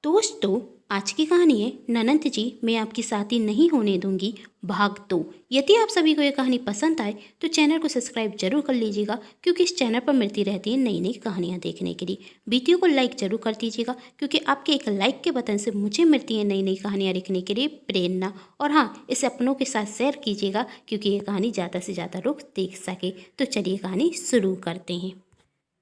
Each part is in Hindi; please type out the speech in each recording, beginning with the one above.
दोस्तों, आज की कहानी है ननंद जी मैं आपकी साथी नहीं होने दूंगी भाग 2। यदि आप सभी को ये कहानी पसंद आए तो चैनल को सब्सक्राइब जरूर कर लीजिएगा, क्योंकि इस चैनल पर मिलती रहती है नई नई कहानियाँ देखने के लिए। वीडियो को लाइक जरूर कर दीजिएगा, क्योंकि आपके एक लाइक के बटन से मुझे मिलती है नई नई कहानियाँ लिखने के लिए प्रेरणा। और हाँ, इसे अपनों के साथ शेयर कीजिएगा, क्योंकि ये कहानी ज़्यादा से ज़्यादा लोग देख सके। तो चलिए कहानी शुरू करते हैं।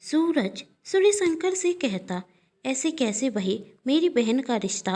सूरज सूर्य शंकर से कहता, ऐसे कैसे बहे मेरी बहन का रिश्ता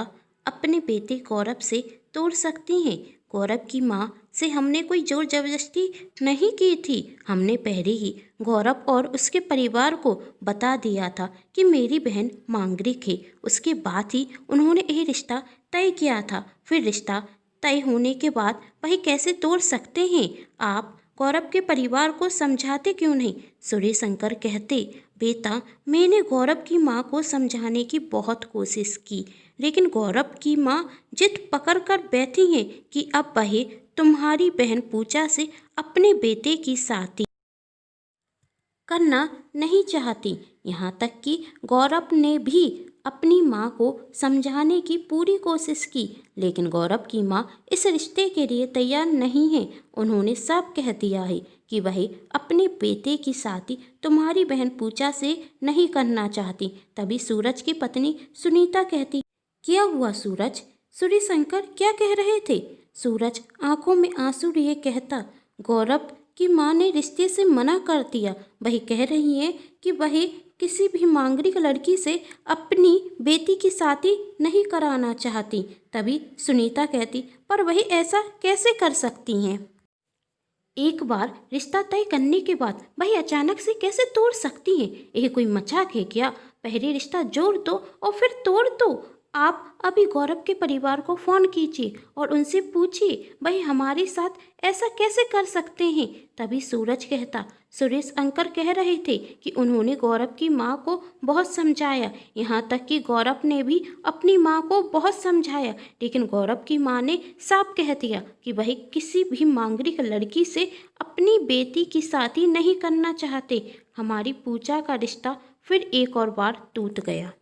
अपने बेटे गौरव से तोड़ सकती हैं। गौरव की माँ से हमने कोई जोर जबरदस्ती नहीं की थी। हमने पहले ही गौरव और उसके परिवार को बता दिया था कि मेरी बहन मांगलिक है। उसके बाद ही उन्होंने यह रिश्ता तय किया था। फिर रिश्ता तय होने के बाद वही कैसे तोड़ सकते हैं? आप गौरव के परिवार को समझाते क्यों नहीं? सूर्य शंकर कहते, बेटा, मैंने गौरव की माँ को समझाने की बहुत कोशिश की, लेकिन गौरव की माँ जिद पकड़ कर बैठी हैं कि अब वह तुम्हारी बहन पूजा से अपने बेटे की शादी करना नहीं चाहती। यहाँ तक कि गौरव ने भी अपनी माँ को समझाने की पूरी कोशिश की, लेकिन गौरव की माँ इस रिश्ते के लिए तैयार नहीं है। उन्होंने साफ कह दिया है कि वह अपने बेटे की शादी तुम्हारी बहन पूजा से नहीं करना चाहती। तभी सूरज की पत्नी सुनीता कहती, क्या हुआ सूरज? सूर्य शंकर क्या कह रहे थे? सूरज आंखों में आंसू लिए कहता, गौरव की माँ ने रिश्ते से मना कर दिया। वह कह रही है कि वह किसी भी मांगलिक लड़की से अपनी बेटी की शादी नहीं कराना चाहती। तभी सुनीता कहती, पर वह ऐसा कैसे कर सकती हैं? एक बार रिश्ता तय करने के बाद वह अचानक से कैसे तोड़ सकती हैं? यह कोई मजाक है क्या? पहले रिश्ता जोड़ दो और फिर तोड़ दो। आप अभी गौरव के परिवार को फ़ोन कीजिए और उनसे पूछिए वह हमारे साथ ऐसा कैसे कर सकते हैं। तभी सूरज कहता, सुरेश अंकल कह रहे थे कि उन्होंने गौरव की माँ को बहुत समझाया, यहाँ तक कि गौरव ने भी अपनी माँ को बहुत समझाया, लेकिन गौरव की माँ ने साफ कह दिया कि वह किसी भी मांगलिक लड़की से अपनी बेटी की शादी नहीं करना चाहते। हमारी पूजा का रिश्ता फिर एक और बार टूट गया।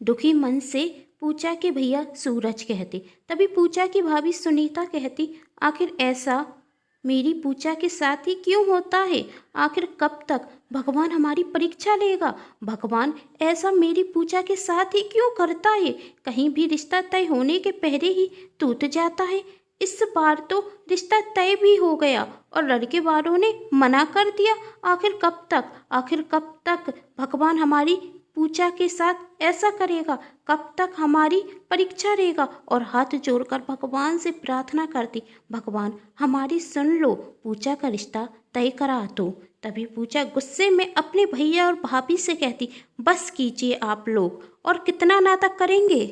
दुखी मन से पूजा के भैया सूरज कहते। तभी पूजा की भाभी सुनीता कहती, आखिर ऐसा मेरी पूजा के साथ ही क्यों होता है? आखिर कब तक भगवान हमारी परीक्षा लेगा? भगवान ऐसा मेरी पूजा के साथ ही क्यों करता है? कहीं भी रिश्ता तय होने के पहले ही टूट जाता है। इस बार तो रिश्ता तय भी हो गया और लड़के वालों ने मना कर दिया। आखिर कब तक भगवान हमारी पूजा के साथ ऐसा करेगा? कब तक हमारी परीक्षा लेगा? और हाथ जोड़कर भगवान से प्रार्थना करती, भगवान हमारी सुन लो, पूजा का रिश्ता तय करा दो। तभी पूजा गुस्से में अपने भैया और भाभी से कहती, बस कीजिए आप लोग, और कितना नाटक करेंगे?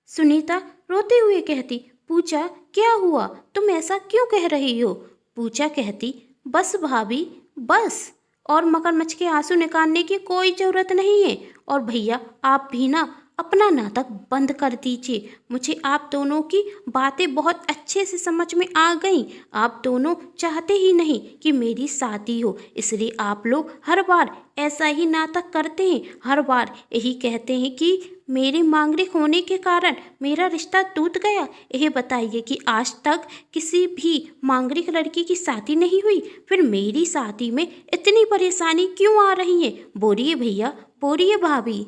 सुनीता रोते हुए कहती, पूजा क्या हुआ? तुम ऐसा क्यों कह रही हो? पूजा कहती, बस भाभी, बस, और मगरमच्छ के आंसू निकालने की कोई ज़रूरत नहीं है। और भैया आप भी ना अपना नाटक बंद कर दीजिए। मुझे आप दोनों की बातें बहुत अच्छे से समझ में आ गईं। आप दोनों चाहते ही नहीं कि मेरी शादी हो, इसलिए आप लोग हर बार ऐसा ही नाटक करते हैं। हर बार यही कहते हैं कि मेरे मांगलिक होने के कारण मेरा रिश्ता टूट गया। यह बताइए कि आज तक किसी भी मांगलिक लड़की की शादी नहीं हुई, फिर मेरी शादी में इतनी परेशानी क्यों आ रही है? बोलिए भैया, बोलिए भाभी।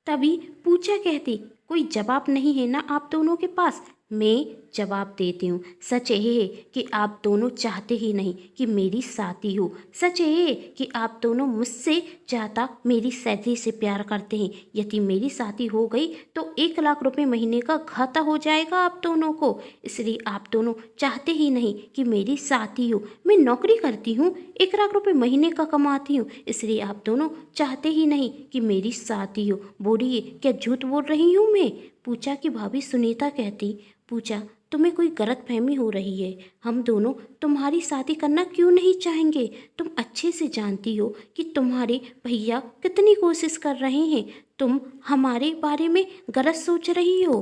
तभी पूजा कहती, कोई जवाब नहीं है ना आप दोनों के पास? मैं जवाब देती हूँ। सच ये है कि आप दोनों चाहते ही नहीं कि मेरी शादी हो। सच ये है कि आप दोनों मुझसे ज़्यादा मेरी सैलरी से प्यार करते हैं। यदि मेरी शादी हो गई तो 1 लाख रुपए महीने का घाटा हो जाएगा आप दोनों को, इसलिए आप दोनों चाहते ही नहीं कि मेरी शादी हो। मैं नौकरी करती हूँ, 1 लाख रुपए महीने का कमाती हूँ, इसलिए आप दोनों चाहते ही नहीं कि मेरी शादी हो। बोलिए, क्या झूठ बोल रही हूँ मैं? पूजा की भाभी सुनीता कहती, पूजा तुम्हें कोई गलतफहमी हो रही है। हम दोनों तुम्हारी शादी करना क्यों नहीं चाहेंगे? तुम अच्छे से जानती हो कि तुम्हारे भैया कितनी कोशिश कर रहे हैं। तुम हमारे बारे में गलत सोच रही हो।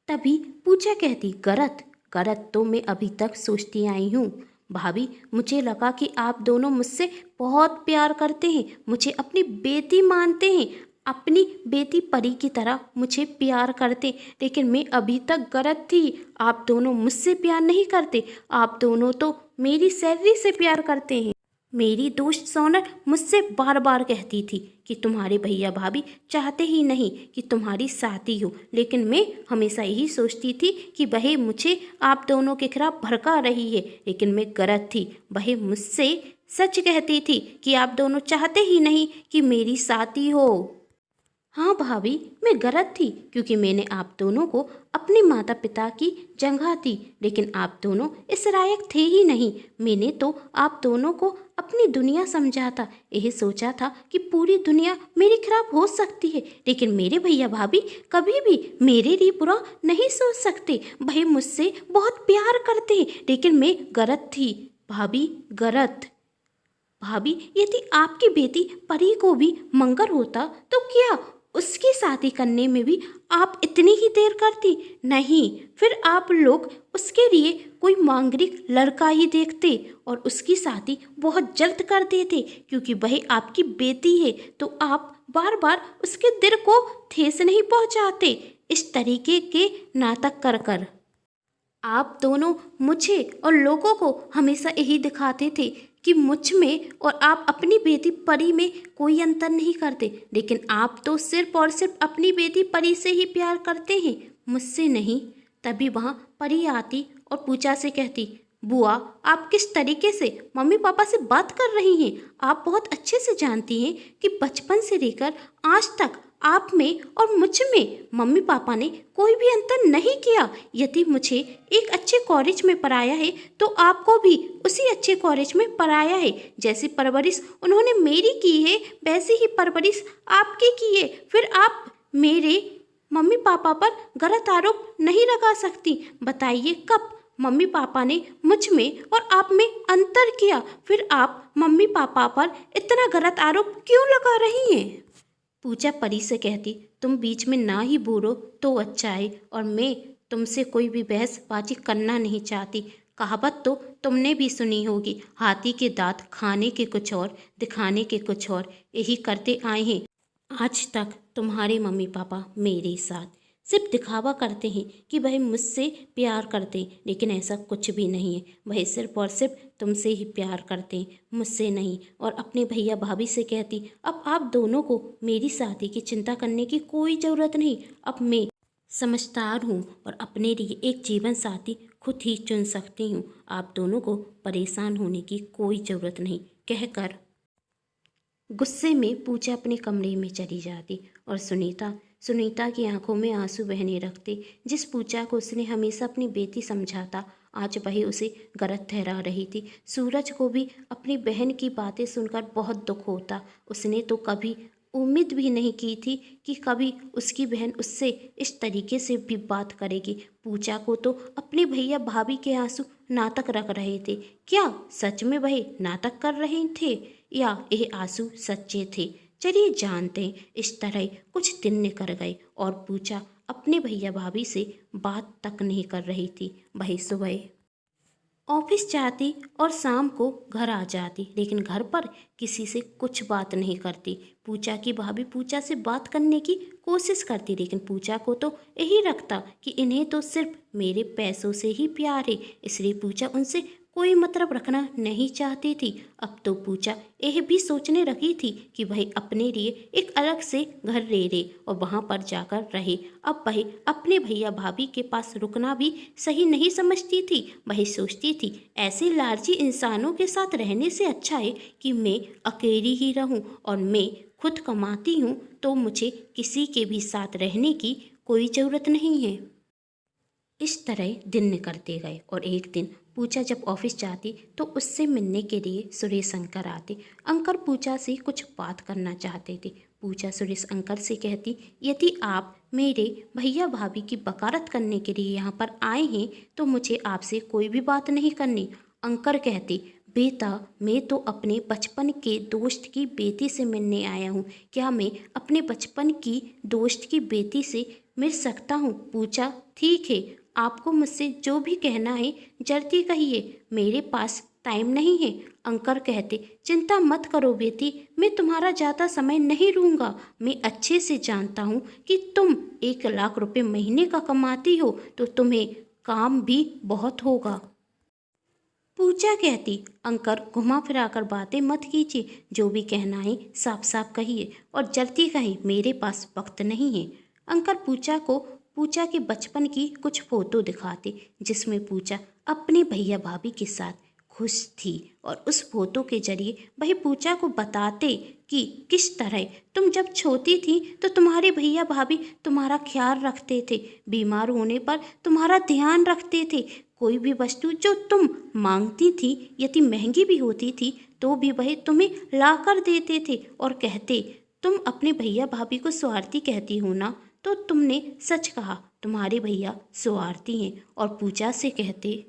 तभी पूजा कहती, गलत गलत तो मैं अभी तक सोचती आई हूँ भाभी। मुझे लगा कि आप दोनों मुझसे बहुत प्यार करते हैं, मुझे अपनी बेटी मानते हैं। अपनी बेटी परी की तरह मुझे प्यार करते, लेकिन मैं अभी तक गलत थी। आप दोनों मुझसे प्यार नहीं करते, आप दोनों तो मेरी सैलरी से प्यार करते हैं। मेरी दोस्त सोनल मुझसे बार बार कहती थी कि तुम्हारे भैया भाभी चाहते ही नहीं कि तुम्हारी शादी हो, लेकिन मैं हमेशा यही सोचती थी कि वह मुझे आप दोनों के खिलाफ भड़का रही है, लेकिन मैं गलत थी। वह मुझसे सच कहती थी कि आप दोनों चाहते ही नहीं कि मेरी शादी हो। हाँ भाभी, मैं गलत थी क्योंकि मैंने आप दोनों को अपने माता पिता की जगह दी, लेकिन आप दोनों इस लायक थे ही नहीं। मैंने तो आप दोनों को अपनी दुनिया समझा था, यही सोचा था कि पूरी दुनिया मेरे खिलाफ हो सकती है, लेकिन मेरे भैया भाभी कभी भी मेरे लिए बुरा नहीं सोच सकते। वह मुझसे बहुत प्यार करते हैं, लेकिन मैं गलत थी भाभी, गलत। भाभी, यदि आपकी बेटी परी को भी मंगर होता तो क्या उसकी शादी करने में भी आप इतनी ही देर करती? नहीं, फिर आप लोग उसके लिए कोई मांगलिक लड़का ही देखते और उसकी शादी बहुत जल्द कर देते, क्योंकि वह आपकी बेटी है। तो आप बार बार उसके दिल को ठेस नहीं पहुंचाते इस तरीके के नाटक कर कर। आप दोनों मुझे और लोगों को हमेशा यही दिखाते थे कि मुझ में और आप अपनी बेटी परी में कोई अंतर नहीं करते, लेकिन आप तो सिर्फ और सिर्फ अपनी बेटी परी से ही प्यार करते हैं, मुझसे नहीं। तभी वहाँ परी आती और पूजा से कहती, बुआ आप किस तरीके से मम्मी पापा से बात कर रही हैं? आप बहुत अच्छे से जानती हैं कि बचपन से लेकर आज तक आप में और मुझ में मम्मी पापा ने कोई भी अंतर नहीं किया। यदि मुझे एक अच्छे कॉलेज में पढ़ाया है तो आपको भी उसी अच्छे कॉलेज में पढ़ाया है। जैसी परवरिश उन्होंने मेरी की है वैसी ही परवरिश आपकी की है। फिर आप मेरे मम्मी पापा पर गलत आरोप नहीं लगा सकती। बताइए कब मम्मी पापा ने मुझ में और आप में अंतर किया? फिर आप मम्मी पापा पर इतना गलत आरोप क्यों लगा रही हैं? पूजा परी से कहती, तुम बीच में ना ही बोलो तो अच्छा है, और मैं तुमसे कोई भी बहसबाजी करना नहीं चाहती। कहावत तो तुमने भी सुनी होगी, हाथी के दांत खाने के कुछ और दिखाने के कुछ और। यही करते आए हैं आज तक तुम्हारे मम्मी पापा मेरे साथ। सिर्फ दिखावा करते हैं कि वह मुझसे प्यार करते हैं, लेकिन ऐसा कुछ भी नहीं है। वह सिर्फ और सिर्फ तुमसे ही प्यार करते हैं, मुझसे नहीं। और अपने भैया भाभी से कहती, अब आप दोनों को मेरी शादी की चिंता करने की कोई ज़रूरत नहीं। अब मैं समझदार हूँ और अपने लिए एक जीवन साथी खुद ही चुन सकती हूँ। आप दोनों को परेशान होने की कोई ज़रूरत नहीं, कहकर गुस्से में पूजा अपने कमरे में चली जाती और सुनीता की आंखों में आंसू बहने लगते। जिस पूजा को उसने हमेशा अपनी बेटी समझा था, आज वही उसे गलत ठहरा रही थी। सूरज को भी अपनी बहन की बातें सुनकर बहुत दुख होता। उसने तो कभी उम्मीद भी नहीं की थी कि कभी उसकी बहन उससे इस तरीके से भी बात करेगी। पूजा को तो अपने भैया भाभी के आंसू नाटक रख रहे थे। क्या सच में वह नाटक कर रहे थे या यह आंसू सच्चे थे? चलिए जानते हैं। इस तरह कुछ दिन निकल गए और पूजा अपने भैया भाभी से बात तक नहीं कर रही थी। वही सुबह ऑफिस जाती और शाम को घर आ जाती, लेकिन घर पर किसी से कुछ बात नहीं करती। पूजा की भाभी पूजा से बात करने की कोशिश करती, लेकिन पूजा को तो यही लगता कि इन्हें तो सिर्फ मेरे पैसों से ही प्यार है, इसलिए पूजा उनसे कोई मतलब रखना नहीं चाहती थी। अब तो पूजा यह भी सोचने लगी थी कि वह अपने लिए एक अलग से घर ले ले और वहाँ पर जाकर रहे। अब वह अपने भैया भाभी के पास रुकना भी सही नहीं समझती थी। वह सोचती थी ऐसे लालची इंसानों के साथ रहने से अच्छा है कि मैं अकेली ही रहूं, और मैं खुद कमाती हूँ तो मुझे किसी के भी साथ रहने की कोई ज़रूरत नहीं है। इस तरह दिन निकलते गए और एक दिन पूजा जब ऑफिस जाती तो उससे मिलने के लिए सुरेश अंकल आते। अंकल पूजा से कुछ बात करना चाहते थे। पूजा सुरेश अंकल से कहती, यदि आप मेरे भैया भाभी की वकालत करने के लिए यहाँ पर आए हैं तो मुझे आपसे कोई भी बात नहीं करनी। अंकल कहते, बेटा मैं तो अपने बचपन के दोस्त की बेटी से मिलने आया हूँ, क्या मैं अपने बचपन की दोस्त की बेटी से मिल सकता हूँ? पूजा, ठीक है, आपको मुझसे जो भी कहना है जल्दी कहिए, मेरे पास टाइम नहीं है। अंकर कहते, चिंता मत करो बेटी, मैं तुम्हारा ज़्यादा समय नहीं लूँगा। मैं अच्छे से जानता हूँ कि तुम 1 लाख रुपए महीने का कमाती हो, तो तुम्हें काम भी बहुत होगा। पूजा कहती, अंकर घुमा फिराकर बातें मत कीजिए, जो भी कहना है साफ साफ कहिए और जल्दी कहें, मेरे पास वक्त नहीं है। अंकर पूजा के बचपन की कुछ फोटो दिखाते, जिसमें पूजा अपने भैया भाभी के साथ खुश थी, और उस फोटो के जरिए वह पूजा को बताते कि किस तरह तुम जब छोटी थी तो तुम्हारे भैया भाभी तुम्हारा ख्याल रखते थे, बीमार होने पर तुम्हारा ध्यान रखते थे। कोई भी वस्तु जो तुम मांगती थी, यदि महंगी भी होती थी, तो भी वह तुम्हें ला कर देते थे और कहते, तुम अपने भैया भाभी को स्वार्थी कहती हो ना, तो तुमने सच कहा, तुम्हारे भैया स्वार्थी हैं। और पूजा से कहते,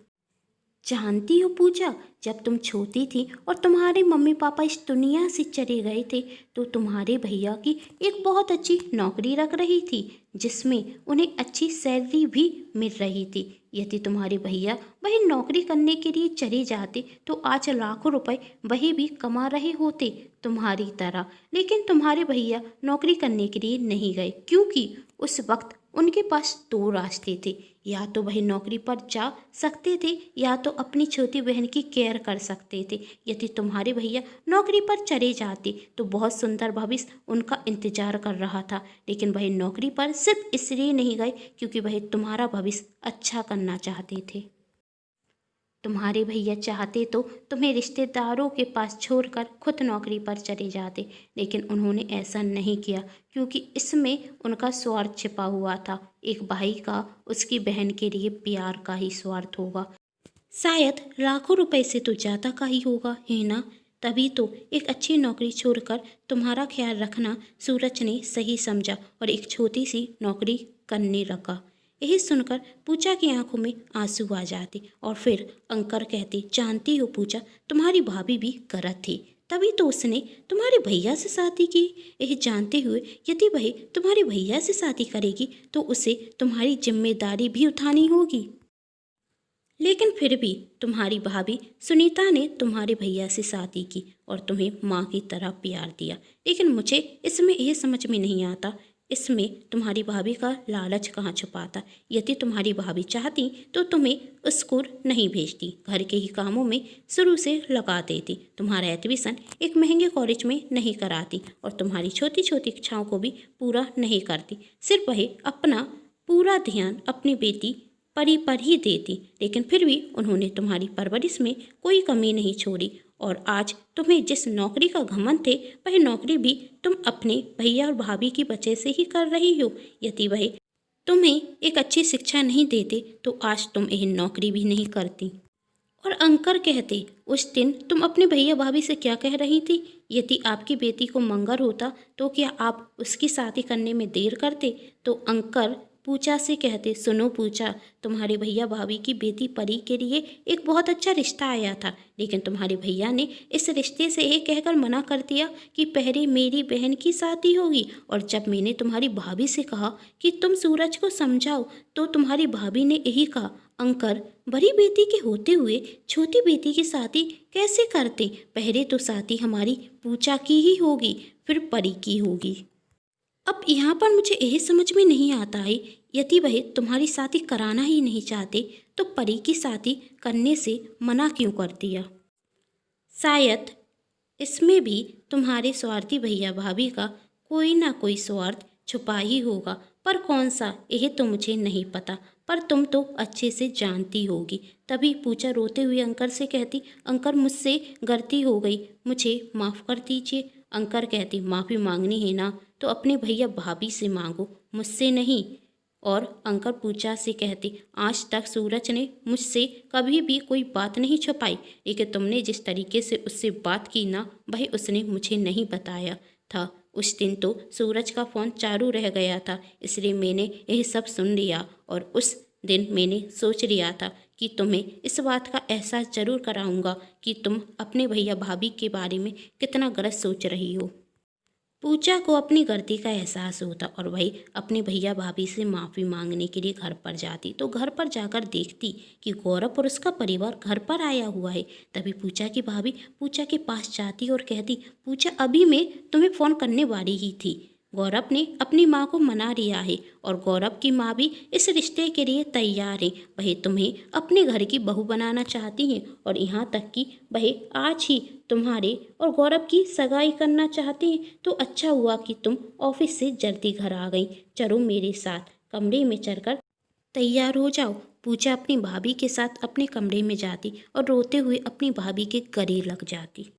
जानती हो पूजा, जब तुम छोटी थी और तुम्हारे मम्मी पापा इस दुनिया से चले गए थे, तो तुम्हारे भैया की एक बहुत अच्छी नौकरी लग रही थी, जिसमें उन्हें अच्छी सैलरी भी मिल रही थी। यदि तुम्हारे भैया वही नौकरी करने के लिए चले जाते, तो आज लाखों रुपए वही भी कमा रहे होते तुम्हारी तरह। लेकिन तुम्हारे भैया नौकरी करने के लिए नहीं गए, क्योंकि उस वक्त उनके पास 2 रास्ते थे, या तो वह नौकरी पर जा सकते थे, या तो अपनी छोटी बहन की केयर कर सकते थे। यदि तुम्हारे भैया नौकरी पर चले जाते, तो बहुत सुंदर भविष्य उनका इंतजार कर रहा था। लेकिन वह नौकरी पर सिर्फ इसलिए नहीं गए क्योंकि वह तुम्हारा भविष्य अच्छा करना चाहते थे। तुम्हारे भैया चाहते तो तुम्हें रिश्तेदारों के पास छोड़कर खुद नौकरी पर चले जाते, लेकिन उन्होंने ऐसा नहीं किया, क्योंकि इसमें उनका स्वार्थ छिपा हुआ था। एक भाई का उसकी बहन के लिए प्यार का ही स्वार्थ होगा, शायद लाखों रुपए से तो ज़्यादा का ही होगा, है ना? तभी तो एक अच्छी नौकरी छोड़कर तुम्हारा ख्याल रखना सूरज ने सही समझा और एक छोटी सी नौकरी करने लगा। यही सुनकर पूजा की आंखों में आंसू आ जाते और फिर अंकर कहते, जानती हो पूजा, तुम्हारी भाभी भी गलत थी, तभी तो उसने तुम्हारे भैया से शादी की। यह जानते हुए यदि वह तुम्हारे भैया से शादी करेगी, तो उसे तुम्हारी जिम्मेदारी भी उठानी होगी। लेकिन फिर भी तुम्हारी भाभी सुनीता ने तुम्हारे भैया से शादी की और तुम्हें माँ की तरह प्यार दिया। लेकिन मुझे इसमें यह समझ में नहीं आता, इसमें तुम्हारी भाभी का लालच कहाँ छुपा था। यदि तुम्हारी भाभी चाहती तो तुम्हें स्कूल नहीं भेजती, घर के ही कामों में शुरू से लगा देती, तुम्हारा एडमिशन एक महंगे कॉलेज में नहीं कराती और तुम्हारी छोटी छोटी इच्छाओं को भी पूरा नहीं करती। सिर्फ वह अपना पूरा ध्यान अपनी बेटी परी पर ही देती। लेकिन फिर भी उन्होंने तुम्हारी परवरिश में कोई कमी नहीं छोड़ी, और आज तुम्हें जिस नौकरी का घमंड थे, वह नौकरी भी तुम अपने भैया और भाभी की वजह से ही कर रही हो। यदि वह तुम्हें एक अच्छी शिक्षा नहीं देते, तो आज तुम यह नौकरी भी नहीं करती। और अंकर कहते, उस दिन तुम अपने भैया भाभी से क्या कह रही थी? यदि आपकी बेटी को मंगर होता, तो क्या आप उसकी शादी करने में देर करते? तो अंकर पूजा से कहते, सुनो पूजा, तुम्हारे भैया भाभी की बेटी परी के लिए एक बहुत अच्छा रिश्ता आया था, लेकिन तुम्हारे भैया ने इस रिश्ते से ये कहकर मना कर दिया कि पहले मेरी बहन की शादी होगी। और जब मैंने तुम्हारी भाभी से कहा कि तुम सूरज को समझाओ, तो तुम्हारी भाभी ने यही कहा, अंकर, बड़ी बेटी के होते हुए छोटी बेटी की शादी कैसे करते? पहले तो शादी हमारी पूजा की ही होगी, फिर परी की होगी। अब यहाँ पर मुझे यही समझ में नहीं आता है, यदि वह तुम्हारी शादी कराना ही नहीं चाहते, तो परी की शादी करने से मना क्यों कर दिया? शायद इसमें भी तुम्हारे स्वार्थी भैया भाभी का कोई ना कोई स्वार्थ छुपा ही होगा, पर कौन सा यह तो मुझे नहीं पता, पर तुम तो अच्छे से जानती होगी। तभी पूजा रोते हुए अंकर से कहती, अंकर, मुझसे गलती हो गई, मुझे माफ़ कर दीजिए। अंकर कहती, माफ़ी मांगनी है ना तो अपने भैया भाभी से मांगो, मुझसे नहीं। और अंकर पूजा से कहती, आज तक सूरज ने मुझसे कभी भी कोई बात नहीं छुपाई, लेकिन तुमने जिस तरीके से उससे बात की ना, वही उसने मुझे नहीं बताया था। उस दिन तो सूरज का फ़ोन चालू रह गया था, इसलिए मैंने यह सब सुन लिया, और उस दिन मैंने सोच लिया था कि तुम्हें इस बात का एहसास ज़रूर कराऊंगा कि तुम अपने भैया भाभी के बारे में कितना गलत सोच रही हो। पूजा को अपनी गलती का एहसास होता और वही अपने भैया भाभी से माफ़ी मांगने के लिए घर पर जाती। तो घर पर जाकर देखती कि गौरव और उसका परिवार घर पर आया हुआ है। तभी पूजा की भाभी पूजा के पास जाती और कहती, पूजा अभी मैं तुम्हें फ़ोन करने वाली ही थी। गौरव ने अपनी माँ को मना लिया है और गौरव की माँ भी इस रिश्ते के लिए तैयार है। वह तुम्हें अपने घर की बहू बनाना चाहती हैं और यहाँ तक कि वह आज ही तुम्हारे और गौरव की सगाई करना चाहते हैं। तो अच्छा हुआ कि तुम ऑफिस से जल्दी घर आ गई। चलो मेरे साथ कमरे में चलकर तैयार हो जाओ। पूजा अपनी भाभी के साथ अपने कमरे में जाती और रोते हुए अपनी भाभी के गले लग जाती।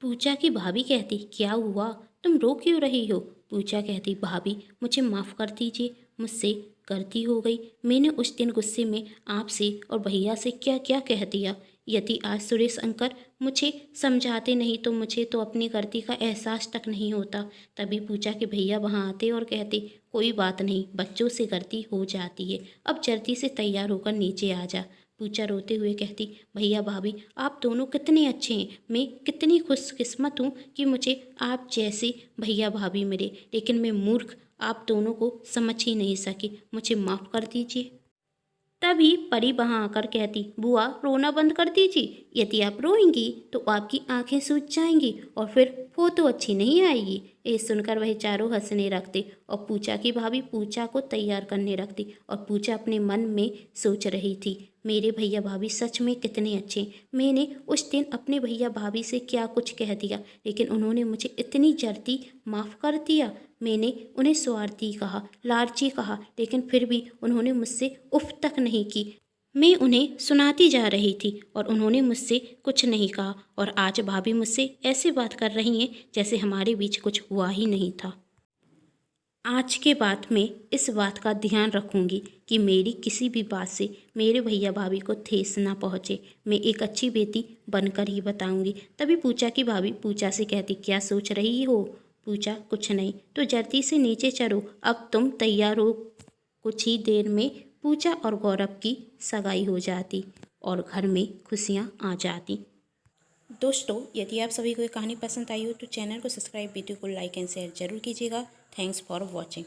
पूजा की भाभी कहती, क्या हुआ, तुम रो क्यों रही हो? पूजा कहती, भाभी मुझे माफ़ कर दीजिए, मुझसे गलती हो गई। मैंने उस दिन गुस्से में आपसे और भैया से क्या क्या कह दिया। यदि आज सुरेश अंकल मुझे समझाते नहीं तो मुझे तो अपनी गलती का एहसास तक नहीं होता। तभी पूजा के भैया वहाँ आते और कहते, कोई बात नहीं, बच्चों से गलती हो जाती है, अब जल्दी से तैयार होकर नीचे आ जा। पूजा रोते हुए कहती, भैया भाभी आप दोनों कितने अच्छे हैं, मैं कितनी खुशकिस्मत हूँ कि मुझे आप जैसे भैया भाभी मिले, लेकिन मैं मूर्ख आप दोनों को समझ ही नहीं सकी, मुझे माफ़ कर दीजिए। तभी परी वहाँ आकर कहती, बुआ रोना बंद कर दीजिए, यदि आप रोएंगी तो आपकी आंखें सूज जाएंगी और फिर फोटो अच्छी नहीं आएगी। ये सुनकर वह चारों हंसने लगते और पूजा की भाभी पूजा को तैयार करने लगती और पूजा अपने मन में सोच रही थी, मेरे भैया भाभी सच में कितने अच्छे। मैंने उस दिन अपने भैया भाभी से क्या कुछ कह दिया, लेकिन उन्होंने मुझे इतनी जल्दी माफ़ कर दिया। मैंने उन्हें स्वार्थी कहा, लालची कहा, लेकिन फिर भी उन्होंने मुझसे उफ तक नहीं की। मैं उन्हें सुनाती जा रही थी और उन्होंने मुझसे कुछ नहीं कहा और आज भाभी मुझसे ऐसे बात कर रही हैं जैसे हमारे बीच कुछ हुआ ही नहीं था। आज के बाद मैं इस बात का ध्यान रखूंगी कि मेरी किसी भी बात से मेरे भैया भाभी को ठेस ना पहुँचे। मैं एक अच्छी बेटी बनकर ही बताऊंगी। तभी पूजा की भाभी पूजा से कहती, क्या सोच रही हो? पूजा, कुछ नहीं, तो जल्दी से नीचे चलो, अब तुम तैयार हो। कुछ ही देर में पूजा और गौरव की सगाई हो जाती और घर में खुशियाँ आ जाती। दोस्तों, यदि आप सभी को ये कहानी पसंद आई हो तो चैनल को सब्सक्राइब, वीडियो को लाइक एंड शेयर जरूर कीजिएगा। Thanks for watching.